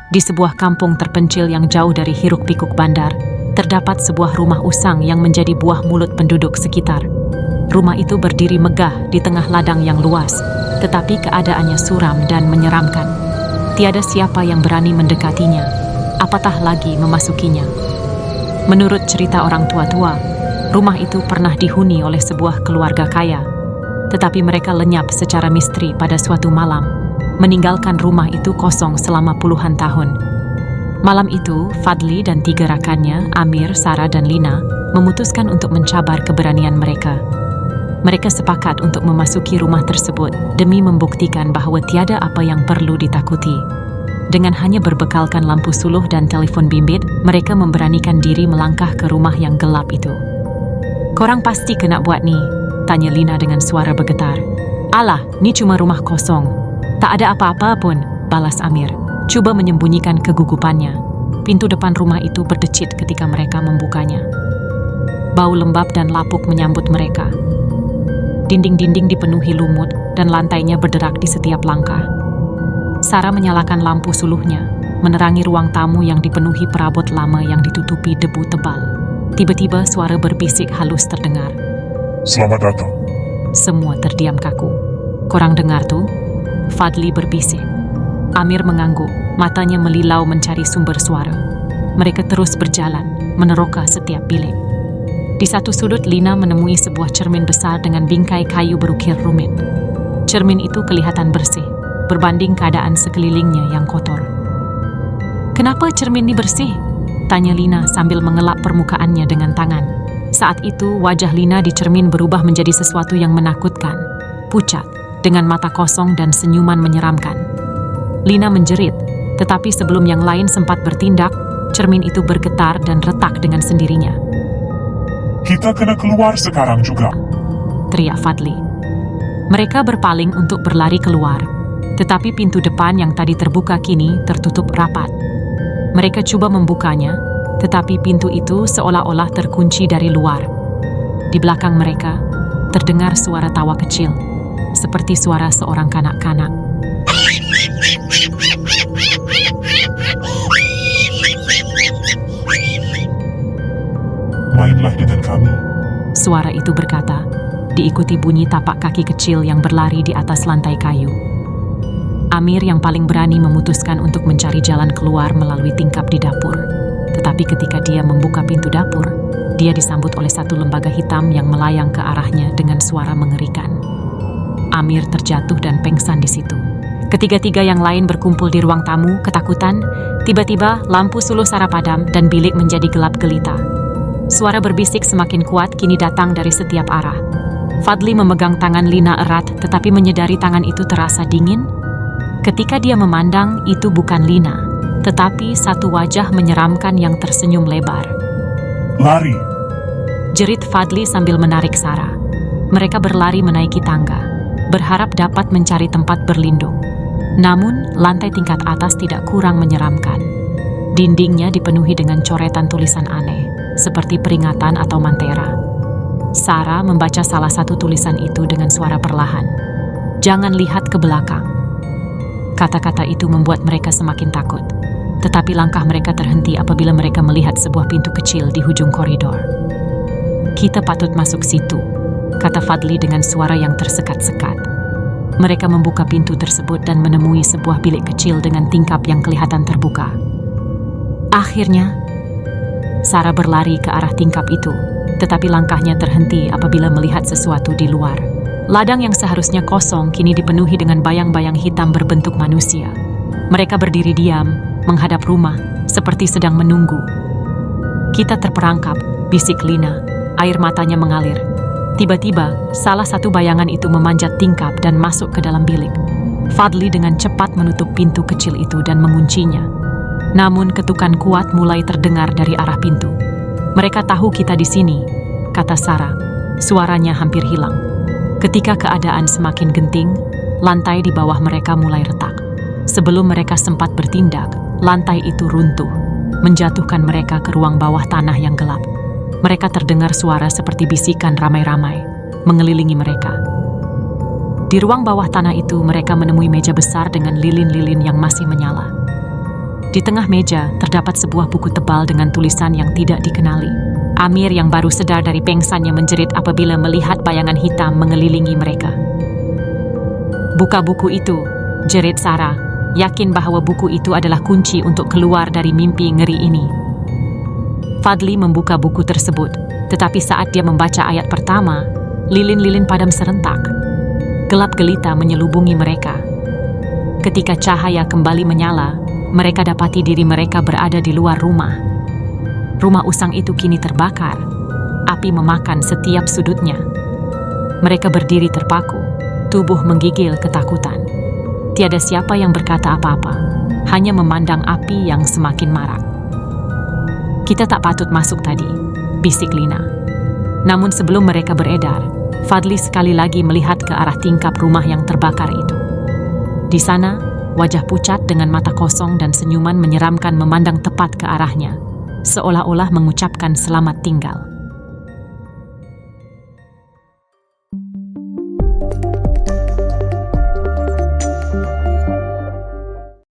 Di sebuah kampung terpencil yang jauh dari hiruk-pikuk bandar, terdapat sebuah rumah usang yang menjadi buah mulut penduduk sekitar. Rumah itu berdiri megah di tengah ladang yang luas, tetapi keadaannya suram dan menyeramkan. Tiada siapa yang berani mendekatinya, apatah lagi memasukinya. Menurut cerita orang tua-tua, rumah itu pernah dihuni oleh sebuah keluarga kaya, tetapi mereka lenyap secara misteri pada suatu malam, meninggalkan rumah itu kosong selama puluhan tahun. Malam itu, Fadli dan 3 rakannya, Amir, Sarah, dan Lina, memutuskan untuk mencabar keberanian mereka. Mereka sepakat untuk memasuki rumah tersebut demi membuktikan bahwa tiada apa yang perlu ditakuti. Dengan hanya berbekalkan lampu suluh dan telepon bimbit, mereka memberanikan diri melangkah ke rumah yang gelap itu. "Korang pasti kena buat ni?" tanya Lina dengan suara bergetar. "Alah, ni cuma rumah kosong. Tak ada apa-apa pun," balas Amir, cuba menyembunyikan kegugupannya. Pintu depan rumah itu berdecit ketika mereka membukanya. Bau lembab dan lapuk menyambut mereka. Dinding-dinding dipenuhi lumut dan lantainya berderak di setiap langkah. Sarah menyalakan lampu suluhnya, menerangi ruang tamu yang dipenuhi perabot lama yang ditutupi debu tebal. Tiba-tiba suara berbisik halus terdengar. "Selamat datang." Semua terdiam kaku. "Korang dengar tuh?" Fadli berbisik. Amir mengangguk, matanya melilau mencari sumber suara. Mereka terus berjalan, meneroka setiap bilik. Di satu sudut, Lina menemui sebuah cermin besar dengan bingkai kayu berukir rumit. Cermin itu kelihatan bersih, berbanding keadaan sekelilingnya yang kotor. "Kenapa cermin ini bersih?" tanya Lina sambil mengelap permukaannya dengan tangan. Saat itu, wajah Lina di cermin berubah menjadi sesuatu yang menakutkan, pucat, dengan mata kosong dan senyuman menyeramkan. Lina menjerit, tetapi sebelum yang lain sempat bertindak, cermin itu bergetar dan retak dengan sendirinya. "Kita kena keluar sekarang juga," teriak Fadli. Mereka berpaling untuk berlari keluar, tetapi pintu depan yang tadi terbuka kini tertutup rapat. Mereka coba membukanya, tetapi pintu itu seolah-olah terkunci dari luar. Di belakang mereka, terdengar suara tawa kecil, seperti suara seorang kanak-kanak. "Mainlah dengan kami." Suara itu berkata, diikuti bunyi tapak kaki kecil yang berlari di atas lantai kayu. Amir yang paling berani memutuskan untuk mencari jalan keluar melalui tingkap di dapur. Tetapi ketika dia membuka pintu dapur, dia disambut oleh satu lembaga hitam yang melayang ke arahnya dengan suara mengerikan. Amir terjatuh dan pingsan di situ. Ketiga-tiga yang lain berkumpul di ruang tamu, ketakutan. Tiba-tiba, lampu suluh Sarah padam dan bilik menjadi gelap gelita. Suara berbisik semakin kuat kini datang dari setiap arah. Fadli memegang tangan Lina erat, tetapi menyadari tangan itu terasa dingin. Ketika dia memandang, itu bukan Lina, tetapi satu wajah menyeramkan yang tersenyum lebar. "Lari!" jerit Fadli sambil menarik Sarah. Mereka berlari menaiki tangga, berharap dapat mencari tempat berlindung. Namun, lantai tingkat atas tidak kurang menyeramkan. Dindingnya dipenuhi dengan coretan tulisan aneh, seperti peringatan atau mantera. Sarah membaca salah satu tulisan itu dengan suara perlahan. "Jangan lihat ke belakang." Kata-kata itu membuat mereka semakin takut. Tetapi langkah mereka terhenti apabila mereka melihat sebuah pintu kecil di hujung koridor. "Kita patut masuk situ," kata Fadli dengan suara yang tersekat-sekat. Mereka membuka pintu tersebut dan menemui sebuah bilik kecil dengan tingkap yang kelihatan terbuka. Akhirnya, Sarah berlari ke arah tingkap itu, tetapi langkahnya terhenti apabila melihat sesuatu di luar. Ladang yang seharusnya kosong kini dipenuhi dengan bayang-bayang hitam berbentuk manusia. Mereka berdiri diam, menghadap rumah, seperti sedang menunggu. "Kita terperangkap," bisik Lina, air matanya mengalir. Tiba-tiba, salah satu bayangan itu memanjat tingkap dan masuk ke dalam bilik. Fadli dengan cepat menutup pintu kecil itu dan menguncinya. Namun ketukan kuat mulai terdengar dari arah pintu. "Mereka tahu kita di sini," kata Sarah. Suaranya hampir hilang. Ketika keadaan semakin genting, lantai di bawah mereka mulai retak. Sebelum mereka sempat bertindak, lantai itu runtuh, menjatuhkan mereka ke ruang bawah tanah yang gelap. Mereka terdengar suara seperti bisikan ramai-ramai, mengelilingi mereka. Di ruang bawah tanah itu, mereka menemui meja besar dengan lilin-lilin yang masih menyala. Di tengah meja terdapat sebuah buku tebal dengan tulisan yang tidak dikenali. Amir yang baru sedar dari pengsannya menjerit apabila melihat bayangan hitam mengelilingi mereka. "Buka buku itu," jerit Sarah, yakin bahwa buku itu adalah kunci untuk keluar dari mimpi ngeri ini. Fadli membuka buku tersebut, tetapi saat dia membaca ayat pertama, lilin-lilin padam serentak. Gelap gelita menyelubungi mereka. Ketika cahaya kembali menyala, mereka dapati diri mereka berada di luar rumah. Rumah usang itu kini terbakar. Api memakan setiap sudutnya. Mereka berdiri terpaku, tubuh menggigil ketakutan. Tiada siapa yang berkata apa-apa, hanya memandang api yang semakin marak. "Kita tak patut masuk tadi," bisik Lina. Namun sebelum mereka beredar, Fadli sekali lagi melihat ke arah tingkap rumah yang terbakar itu. Di sana, wajah pucat dengan mata kosong dan senyuman menyeramkan memandang tepat ke arahnya, seolah-olah mengucapkan selamat tinggal.